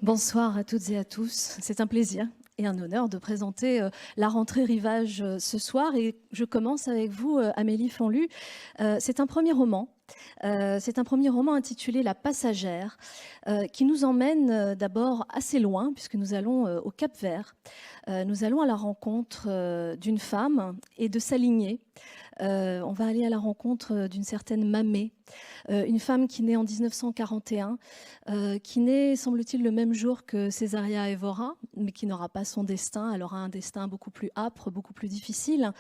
Bonsoir à toutes et à tous. C'est un plaisir et un honneur de présenter la rentrée Rivage ce soir. Et je commence avec vous, Amélie Fonlu. C'est un premier roman. C'est un premier roman intitulé La Passagère, qui nous emmène d'abord assez loin, puisque nous allons au Cap-Vert. Nous allons à la rencontre d'une femme et de sa lignée. On va aller à la rencontre d'une certaine Mamé, une femme qui naît en 1941, qui naît, semble-t-il, le même jour que Césaria Évora, mais qui n'aura pas son destin. Elle aura un destin beaucoup plus âpre, beaucoup plus difficile,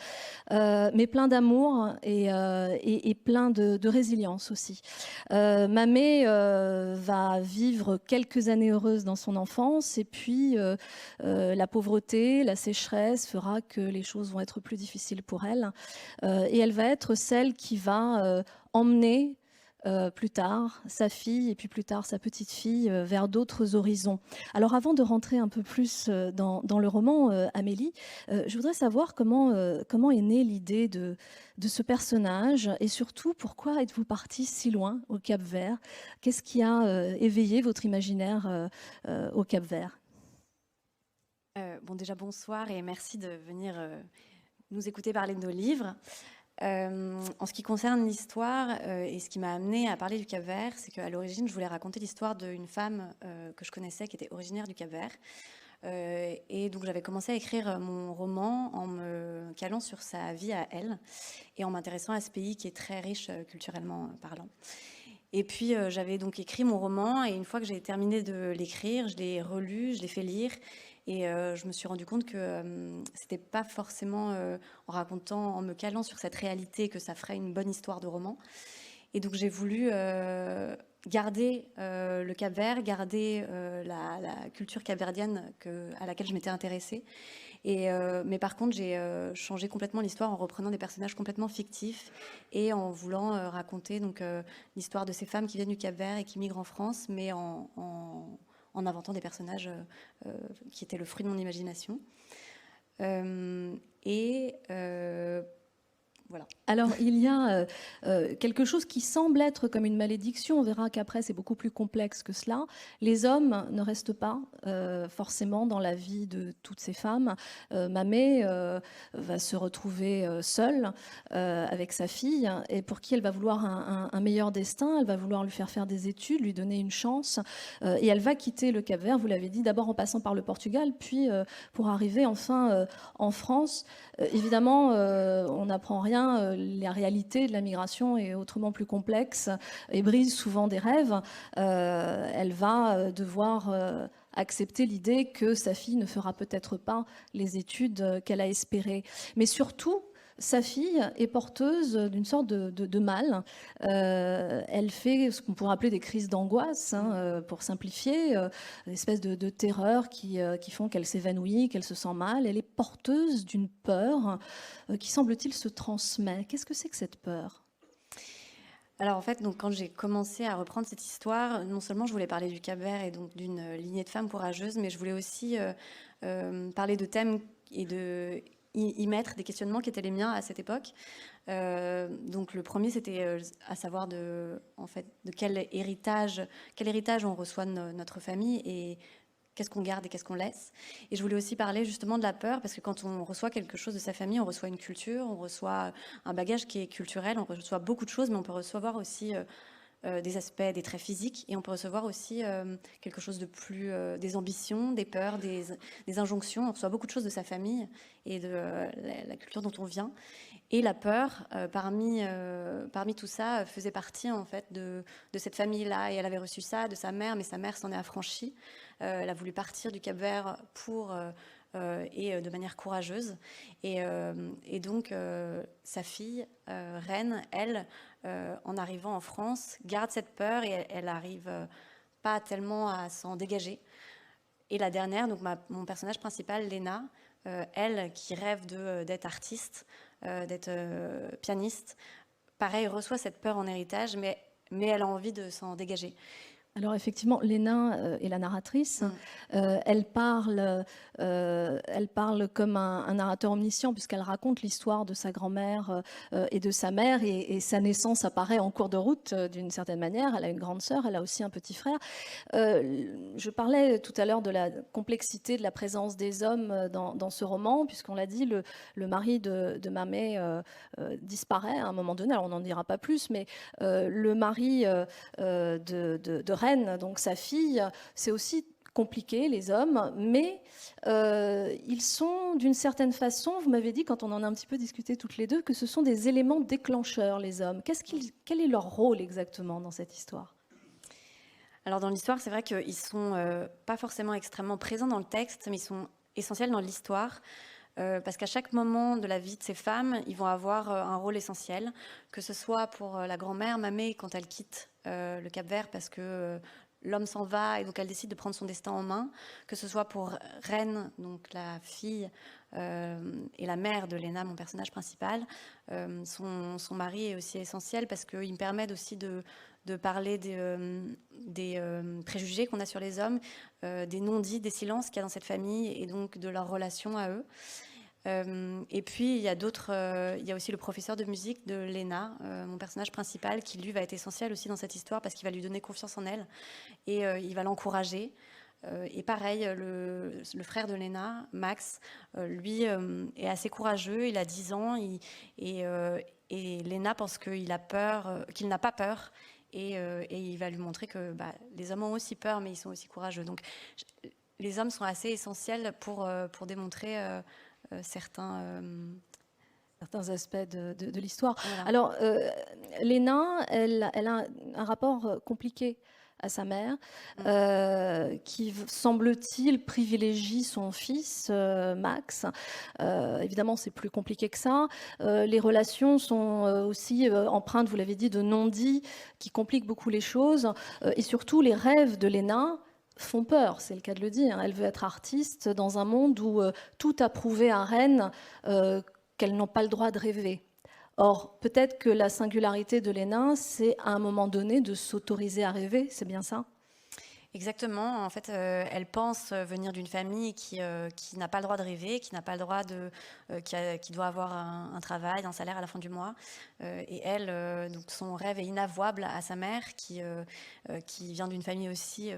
mais plein d'amour et plein de résilience aussi. Mamé va vivre quelques années heureuses dans son enfance, et puis la pauvreté, la sécheresse fera que les choses vont être plus difficiles pour elle. Et elle va être celle qui va emmener plus tard sa fille et puis plus tard sa petite fille vers d'autres horizons. Alors avant de rentrer un peu plus dans le roman, Amélie, je voudrais savoir comment est née l'idée de ce personnage et surtout pourquoi êtes-vous partie si loin au Cap-Vert? Qu'est-ce qui a éveillé votre imaginaire au Cap-Vert? Bon, déjà, bonsoir et merci de venir nous écouter parler de nos livres. En ce qui concerne l'histoire et ce qui m'a amenée à parler du Cap-Vert, c'est qu'à l'origine, je voulais raconter l'histoire d'une femme que je connaissais qui était originaire du Cap-Vert. Et donc, j'avais commencé à écrire mon roman en me calant sur sa vie à elle et en m'intéressant à ce pays qui est très riche culturellement parlant. Et puis, j'avais donc écrit mon roman et une fois que j'ai terminé de l'écrire, je l'ai relu, je l'ai fait lire. Et je me suis rendu compte que c'était pas forcément en racontant, en me calant sur cette réalité que ça ferait une bonne histoire de roman. Et donc j'ai voulu garder le Cap-Vert, garder la culture capverdienne à laquelle je m'étais intéressée. Mais par contre, j'ai changé complètement l'histoire en reprenant des personnages complètement fictifs et en voulant raconter donc l'histoire de ces femmes qui viennent du Cap-Vert et qui migrent en France, mais en inventant des personnages qui étaient le fruit de mon imagination. Voilà. Alors, il y a quelque chose qui semble être comme une malédiction. On verra qu'après, c'est beaucoup plus complexe que cela. Les hommes ne restent pas forcément dans la vie de toutes ces femmes. Mamé va se retrouver seule avec sa fille, et pour qui elle va vouloir un meilleur destin. Elle va vouloir lui faire des études, lui donner une chance. Et elle va quitter le Cap-Vert, vous l'avez dit, d'abord en passant par le Portugal, puis pour arriver enfin en France. Évidemment, on n'apprend rien. La réalité de la migration est autrement plus complexe et brise souvent des rêves. Elle va devoir accepter l'idée que sa fille ne fera peut-être pas les études qu'elle a espérées. Mais surtout, sa fille est porteuse d'une sorte de mal. Elle fait ce qu'on pourrait appeler des crises d'angoisse, pour simplifier, une espèce de terreur qui font qu'elle s'évanouit, qu'elle se sent mal. Elle est porteuse d'une peur qui, semble-t-il, se transmet. Qu'est-ce que c'est que cette peur ? Alors en fait, donc, quand j'ai commencé à reprendre cette histoire, non seulement je voulais parler du Cap-Vert et donc d'une lignée de femmes courageuses, mais je voulais aussi parler de thèmes et y mettre des questionnements qui étaient les miens à cette époque. Donc le premier, c'était à savoir en fait, de quel héritage on reçoit de notre famille et qu'est-ce qu'on garde et qu'est-ce qu'on laisse. Et je voulais aussi parler justement de la peur, parce que quand on reçoit quelque chose de sa famille, on reçoit une culture, on reçoit un bagage qui est culturel, on reçoit beaucoup de choses, mais on peut recevoir aussi des aspects, des traits physiques, et on peut recevoir aussi quelque chose de plus, des ambitions, des peurs, des injonctions. On reçoit beaucoup de choses de sa famille et de la culture dont on vient. Et la peur, parmi tout ça, faisait partie en fait de cette famille-là. Et elle avait reçu ça de sa mère, mais sa mère s'en est affranchie. Elle a voulu partir du Cap-Vert et de manière courageuse. Et donc, sa fille, Reine, elle, en arrivant en France, garde cette peur et elle arrive pas tellement à s'en dégager. Et la dernière, donc mon personnage principal, Léna, elle qui rêve d'être artiste, d'être pianiste, pareil, reçoit cette peur en héritage, mais elle a envie de s'en dégager. Alors effectivement, Léna est la narratrice. Elle parle comme un narrateur omniscient puisqu'elle raconte l'histoire de sa grand-mère et de sa mère et sa naissance apparaît en cours de route d'une certaine manière. Elle a une grande sœur, elle a aussi un petit frère. Je parlais tout à l'heure de la complexité de la présence des hommes dans ce roman puisqu'on l'a dit, le mari de Mamet disparaît à un moment donné. Alors on n'en dira pas plus, mais le mari de Reine, donc sa fille, c'est aussi compliqué, les hommes, mais ils sont d'une certaine façon, vous m'avez dit quand on en a un petit peu discuté toutes les deux, que ce sont des éléments déclencheurs, les hommes. Quel est leur rôle exactement dans cette histoire ? Alors dans l'histoire, c'est vrai qu'ils sont pas forcément extrêmement présents dans le texte, mais ils sont essentiels dans l'histoire. Parce qu'à chaque moment de la vie de ces femmes, ils vont avoir un rôle essentiel, que ce soit pour la grand-mère Mamet quand elle quitte le Cap-Vert parce que l'homme s'en va et donc elle décide de prendre son destin en main, que ce soit pour Reine, donc la fille et la mère de Léna, mon personnage principal. Son mari est aussi essentiel parce qu'il me permet aussi de parler des préjugés qu'on a sur les hommes, des non-dits, des silences qu'il y a dans cette famille et donc de leur relation à eux. Et puis il y a aussi le professeur de musique de Léna, mon personnage principal, qui lui va être essentiel aussi dans cette histoire parce qu'il va lui donner confiance en elle et il va l'encourager. Et pareil, le frère de Léna, Max, lui est assez courageux, il a 10 ans et Léna pense qu'il a peur, qu'il n'a pas peur. Et il va lui montrer que les hommes ont aussi peur, mais ils sont aussi courageux. Donc, les hommes sont assez essentiels pour démontrer certains aspects de l'histoire. Voilà. Alors, Léna, elle a un rapport compliqué à sa mère, qui, semble-t-il, privilégie son fils, Max. Évidemment, c'est plus compliqué que ça. Les relations sont aussi empreintes, vous l'avez dit, de non-dits qui compliquent beaucoup les choses. Et surtout, les rêves de Léna font peur, c'est le cas de le dire. Elle veut être artiste dans un monde où tout a prouvé à Rennes qu'elles n'ont pas le droit de rêver. Or, peut-être que la singularité de Léna, c'est à un moment donné de s'autoriser à rêver, c'est bien ça ? Exactement. En fait, elle pense venir d'une famille qui n'a pas le droit de rêver, qui n'a pas le droit qui doit avoir un travail, un salaire à la fin du mois. Et elle, donc son rêve est inavouable à sa mère, qui vient d'une famille aussi,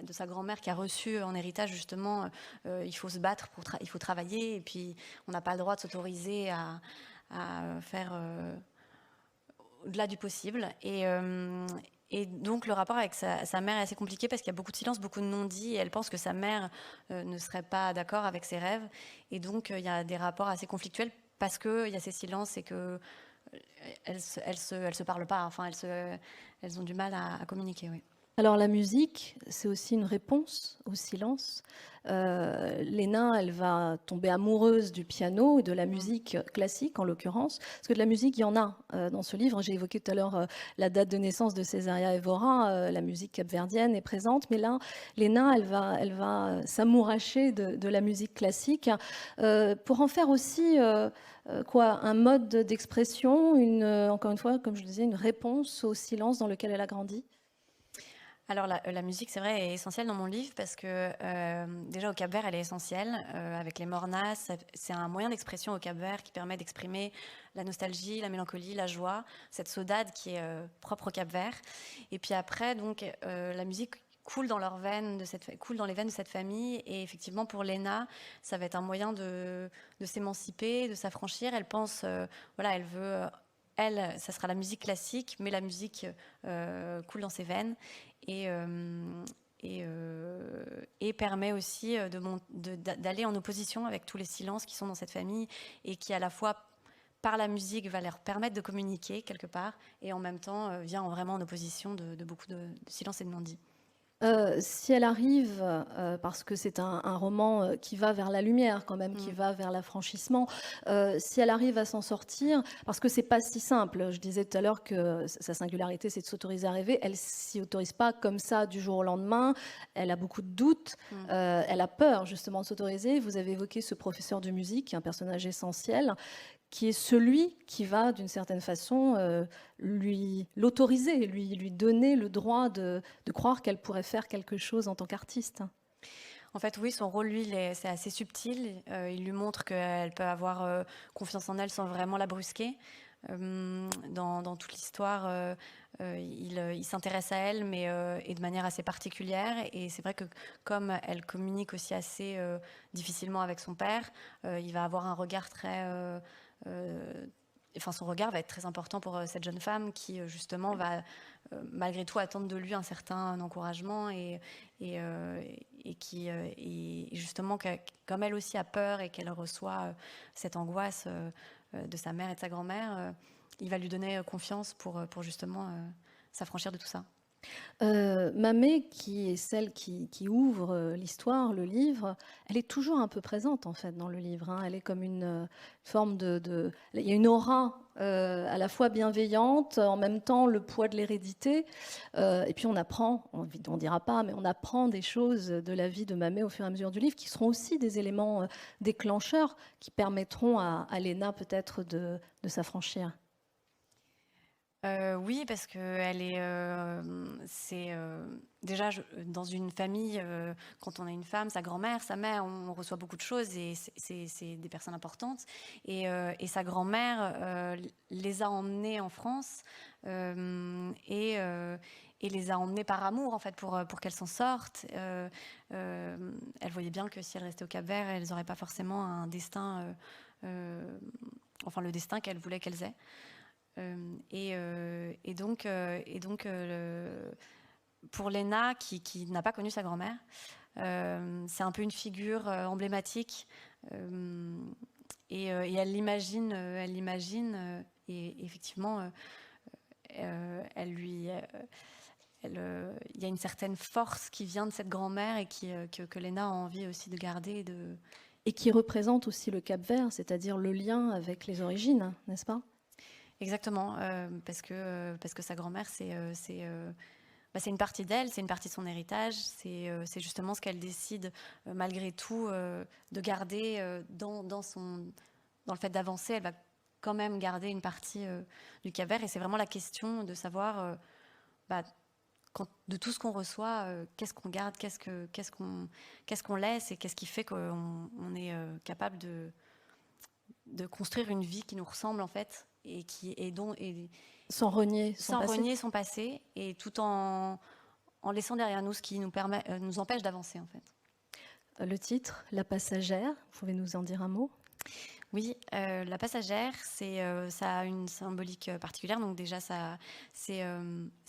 de sa grand-mère, qui a reçu en héritage justement, il faut se battre, il faut travailler, et puis on n'a pas le droit de s'autoriser à faire au-delà du possible. Et donc le rapport avec sa mère est assez compliqué parce qu'il y a beaucoup de silence, beaucoup de non-dits, et elle pense que sa mère ne serait pas d'accord avec ses rêves. Et donc il y a des rapports assez conflictuels parce qu'il y a ces silences et qu'elles se parlent pas. Enfin, elles ont du mal à communiquer, oui. Alors la musique, c'est aussi une réponse au silence. Léna, elle va tomber amoureuse du piano et de la musique classique en l'occurrence, parce que de la musique, il y en a dans ce livre. J'ai évoqué tout à l'heure la date de naissance de Césaria Évora, la musique capverdienne est présente, mais là, Léna, elle va s'amouracher de la musique classique pour en faire aussi un mode d'expression, encore une fois, comme je le disais, une réponse au silence dans lequel elle a grandi. Alors la musique, c'est vrai, est essentielle dans mon livre parce que déjà au Cap-Vert, elle est essentielle. Avec les mornas, c'est un moyen d'expression au Cap-Vert qui permet d'exprimer la nostalgie, la mélancolie, la joie, cette saudade qui est propre au Cap-Vert. Et puis après, donc, la musique coule dans leurs veines, coule dans les veines de cette famille. Et effectivement, pour Léna, ça va être un moyen de s'émanciper, de s'affranchir. Elle pense, elle veut... Elle, ça sera la musique classique, mais la musique coule dans ses veines et permet aussi d'aller en opposition avec tous les silences qui sont dans cette famille et qui, à la fois, par la musique, va leur permettre de communiquer quelque part et en même temps vient vraiment en opposition de beaucoup de silence et de non-dits. Si elle arrive, parce que c'est un roman qui va vers la lumière quand même, qui va vers l'affranchissement, si elle arrive à s'en sortir, parce que c'est pas si simple, je disais tout à l'heure que sa singularité c'est de s'autoriser à rêver, elle s'y autorise pas comme ça du jour au lendemain, elle a beaucoup de doutes, elle a peur justement de s'autoriser. Vous avez évoqué ce professeur de musique, un personnage essentiel, qui est celui qui va, d'une certaine façon, l'autoriser, lui donner le droit de croire qu'elle pourrait faire quelque chose en tant qu'artiste. En fait, oui, son rôle, lui, c'est assez subtil. Il lui montre qu'elle peut avoir confiance en elle sans vraiment la brusquer. Dans toute l'histoire, il s'intéresse à elle, mais et de manière assez particulière. Et c'est vrai que comme elle communique aussi assez difficilement avec son père, il va avoir un regard très... Enfin, son regard va être très important pour cette jeune femme qui, justement, va malgré tout attendre de lui un certain encouragement et justement, comme elle aussi a peur et qu'elle reçoit cette angoisse de sa mère et de sa grand-mère, il va lui donner confiance pour justement s'affranchir de tout ça. Mamé, qui est celle qui ouvre l'histoire, le livre, elle est toujours un peu présente en fait dans le livre. Hein. Elle est comme une forme il y a une aura à la fois bienveillante, en même temps le poids de l'hérédité. Et puis on apprend, on ne dira pas, mais on apprend des choses de la vie de Mamé au fur et à mesure du livre, qui seront aussi des éléments déclencheurs qui permettront à Léna peut-être de s'affranchir. Oui, parce que elle est, déjà dans une famille, quand on a une femme, sa grand-mère, sa mère, on reçoit beaucoup de choses et c'est des personnes importantes. Et sa grand-mère les a emmenés en France et les a emmenés par amour en fait pour qu'elles s'en sortent. Elle voyait bien que si elles restaient au Cap-Vert, elles n'auraient pas forcément un destin, enfin le destin qu'elle voulait qu'elles aient. Et donc, pour Léna, qui n'a pas connu sa grand-mère, c'est un peu une figure emblématique. Et elle l'imagine, et effectivement, il y a une certaine force qui vient de cette grand-mère et que Léna a envie aussi de garder. Et qui représente aussi le Cap-Vert, c'est-à-dire le lien avec les origines, n'est-ce pas ? Exactement, parce que sa grand-mère, c'est une partie d'elle, c'est une partie de son héritage, c'est justement ce qu'elle décide malgré tout de garder dans le fait d'avancer. Elle va quand même garder une partie du Cap-Vert et c'est vraiment la question de savoir de tout ce qu'on reçoit, qu'est-ce qu'on garde, qu'est-ce qu'on laisse et qu'est-ce qui fait qu'on est capable de construire une vie qui nous ressemble en fait et sans renier son passé et tout en laissant derrière nous ce qui nous empêche d'avancer en fait. Le titre, La Passagère, vous pouvez nous en dire un mot ? Oui, La Passagère, ça a une symbolique particulière. Donc déjà, c'est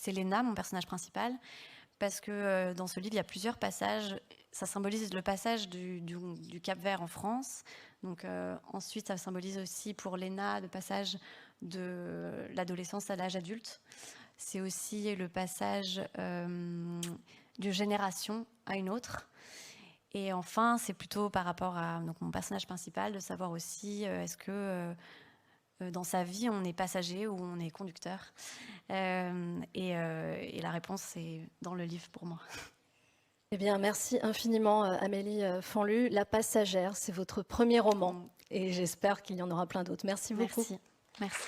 Léna, mon personnage principal, parce que dans ce livre, il y a plusieurs passages. Ça symbolise le passage du Cap-Vert en France. Donc ensuite, ça symbolise aussi pour Léna le passage de l'adolescence à l'âge adulte. C'est aussi le passage d'une génération à une autre. Et enfin, c'est plutôt par rapport à mon personnage principal de savoir aussi est-ce que dans sa vie, on est passager ou on est conducteur. Et la réponse est dans le livre pour moi. Eh bien, merci infiniment Amélie Fanlu. La Passagère, c'est votre premier roman et j'espère qu'il y en aura plein d'autres. Merci beaucoup. Merci.